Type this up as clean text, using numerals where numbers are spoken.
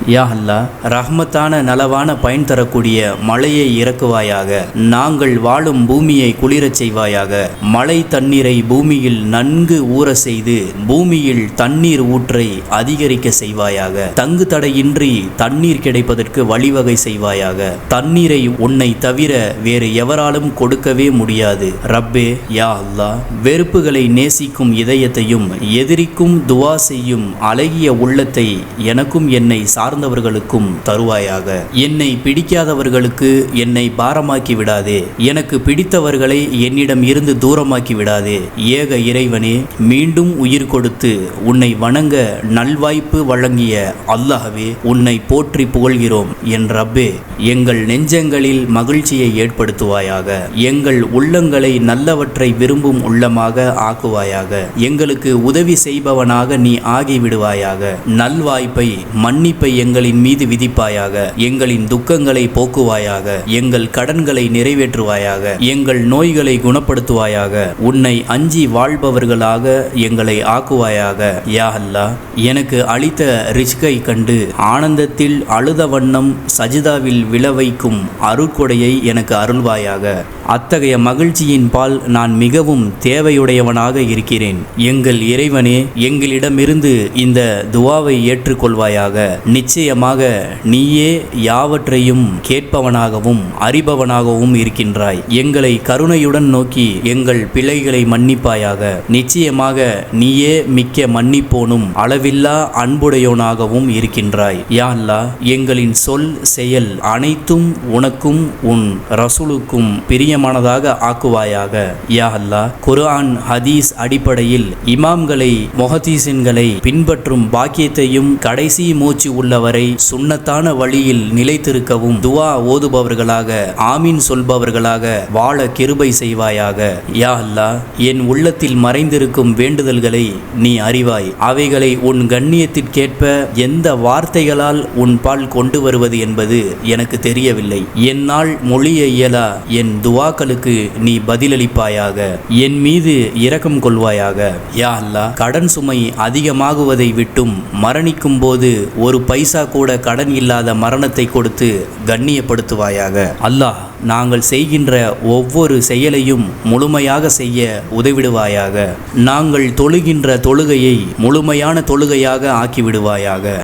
யா அல்லாஹ், ரஹ்மத்தான நலவான பயன் தரக்கூடிய மழையை இறக்குவாயாக. நாங்கள் வாழும் பூமியை குளிரச் செய்வாயாக. மழை தண்ணீரை பூமியில் நன்கு ஊற செய்து பூமியில் தண்ணீர் ஊற்றை அதிகரிக்க செய்வாயாக. தங்கு தடையின்றி தண்ணீர் கிடைப்பதற்கு வழிவகை செய்வாயாக. தண்ணீரை உன்னை தவிர வேறு எவராலும் கொடுக்கவே முடியாது. ரப்பே யா அல்லாஹ், வெறுப்புகளை நேசிக்கும் இதயத்தையும் எதிரிக்கும் துவா செய்யும் அழகிய உள்ளத்தை எனக்கும் என்னை சார்ந்தவர்களுக்கும் தருவாயாக. என்னை பிடிக்காதவர்களுக்கு என்னை பாரமாக்கி விடாதே. எனக்கு பிடித்தவர்களை என்னிடம் இருந்து தூரமாக்கி விடாதே. ஏக இறைவனே, மீண்டும் உயிர் கொடுத்து உன்னை வணங்க நல்வாய்ப்பு வழங்கிய அல்லாஹ்வே, உன்னை போற்றி புகழ்கிறோம். என் ரப்பே, எங்கள் நெஞ்சங்களில் மகிழ்ச்சியை ஏற்படுத்துவாயாக. எங்கள் உள்ளங்களை நல்லவற்றை விரும்பும் உள்ளமாக ஆக்குவாயாக. எங்களுக்கு உதவி செய்பவனாக நீ ஆகிவிடுவாயாக. நல்வாய்ப்பை மன்னிப்பை எங்களின் மீது விதிப்பாயாக. எங்களின் துக்கங்களை போக்குவாயாக. எங்கள் கடன்களை நிறைவேற்றுவாயாக. எங்கள் நோய்களை குணப்படுத்துவாயாக. உன்னை அஞ்சி வாழ்பவர்களாக எங்களை ஆக்குவாயாக. யா அல்லாஹ், எனக்கு அளித்த ரிஸ்கை கண்டு ஆனந்தத்தில் அழுத வண்ணம் சஜிதாவில் விழவைக்கும் அருட்கொடையை எனக்கு அருள்வாயாக. அத்தகைய மகிழ்ச்சியின் பால் நான் மிகவும் தேவையுடையவனாக இருக்கிறேன். எங்கள் இறைவனே, எங்களிடமிருந்து இந்த துவாவை ஏற்றுக்கொள்வாயாக. நிச்சயமாக நீயே யாவற்றையும் கேட்பவனாகவும் அறிபவனாகவும் இருக்கின்றாய். எங்களை கருணையுடன் நோக்கி எங்கள் பிழைகளை மன்னிப்பாயாக. நிச்சயமாக நீயே மிக்க மன்னிப்போனும் அளவில்லா அன்புடையோனாகவும் இருக்கின்றாய். யா அல்லாஹ், எங்களின் சொல் செயல் அனைத்தும் உனக்கும் உன் ரசூலுக்கும் பிரியமானதாக ஆக்குவாயாக. யா அல்லாஹ், குர்ஆன் ஹதீஸ் அடிப்படையில் இமாம்களை முஹதீஸின்களை பின்பற்றும் பாக்கியத்தையும் கடைசி மூச்சு உள்ளவரை சுன்னத்தான வழியில் நிலைத்திருக்கவும் துவா ஓதுபவர்களாக ஆமீன் சொல்பவர்களாக வாழ கிருபை செய்வாயாக. யா அல்லாஹ், என் உள்ளத்தில் மறைந்திருக்கும் வேண்டுதல்களை நீ அறிவாய். அவைகளை உன் கண்ணியத்திற்கேற்ப எந்த வார்த்தைகளால் உன் பால் கொண்டு வருவது என்பது எனக்கு தெரியவில்லை. என்னால் மொழிய இயலா என் துவாக்களுக்கு நீ பதிலளிப்பாயாக. என் மீது இரக்கம் கொள்வாயாக. யா அல்லாஹ், கடன் சுமை அதிகமாகுவதை விட்டும் மரணிக்கும் போது ஒரு பைசா கூட கடன் இல்லாத மரணத்தை கொடுத்து கண்ணியப்படுத்துவாயாக. அல்லாஹ், நாங்கள் செய்கின்ற ஒவ்வொரு செயலையும் முழுமையாக செய்ய உதவிடுவாயாக. நாங்கள் தொழுகின்ற தொழுகையை முழுமையான தொழுகையாக ஆக்கிவிடுவாயாக.